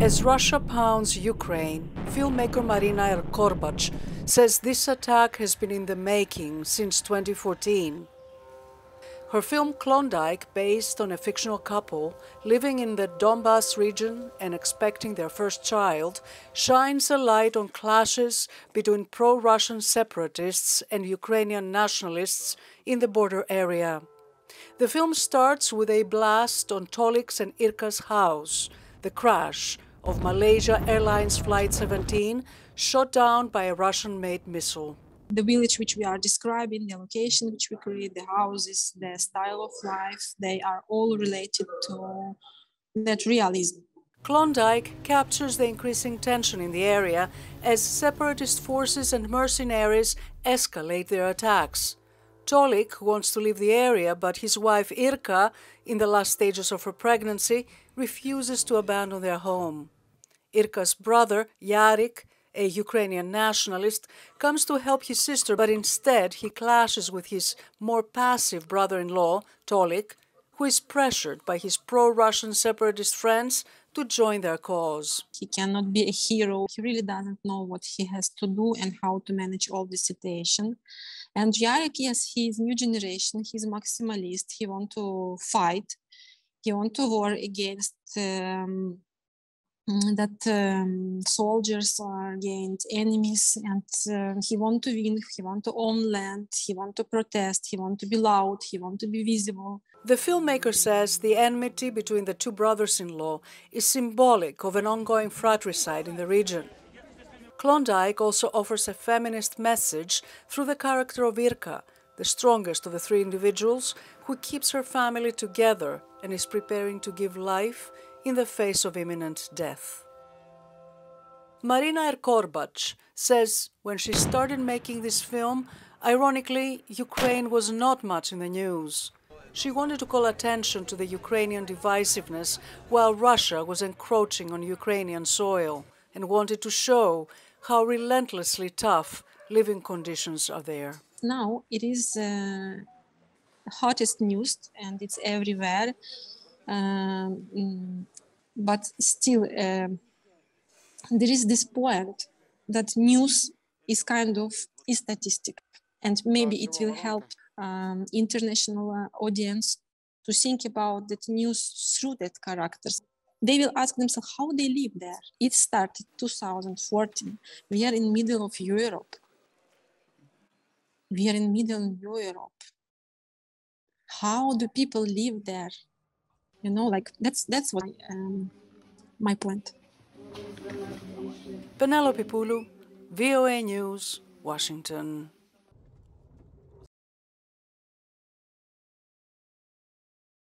As Russia pounds Ukraine, filmmaker Maryna Er Gorbach says this attack has been in the making since 2014. Her film Klondike, based on a fictional couple living in the Donbas region and expecting their first child, shines a light on clashes between pro-Russian separatists and Ukrainian nationalists in the border area. The film starts with a blast on Tolik's and Irka's house, the crash of Malaysia Airlines Flight 17, shot down by a Russian-made missile. The village which we are describing, the location which we create, the houses, the style of life, they are all related to that realism. Klondike captures the increasing tension in the area as separatist forces and mercenaries escalate their attacks. Tolik wants to leave the area, but his wife Irka, in the last stages of her pregnancy, refuses to abandon their home. Irka's brother, Yarik, a Ukrainian nationalist, comes to help his sister, but instead he clashes with his more passive brother-in-law, Tolik, who is pressured by his pro-Russian separatist friends to join their cause. He cannot be a hero. He really doesn't know what he has to do and how to manage all the situation. And Yarik, yes, he is new generation. He's maximalist. He wants to fight. He wants to war against soldiers are against enemies, and he wants to win. He wants to own land. He wants to protest. He wants to be loud. He wants to be visible. The filmmaker says the enmity between the two brothers-in-law is symbolic of an ongoing fratricide in the region. Klondike also offers a feminist message through the character of Irka, the strongest of the three individuals, who keeps her family together and is preparing to give life in the face of imminent death. Maryna Er Gorbach says when she started making this film, ironically, Ukraine was not much in the news. She wanted to call attention to the Ukrainian divisiveness while Russia was encroaching on Ukrainian soil, and wanted to show how relentlessly tough living conditions are there. Now it is hottest news and it's everywhere. But still, there is this point that news is kind of a statistic, and maybe it will help international audience to think about that news through that characters. They will ask themselves how they live there. It started 2014. We are in middle of Europe. We are in middle of Europe. How do people live there? You know, like that's what my point. Penelope Poulou, VOA News, Washington.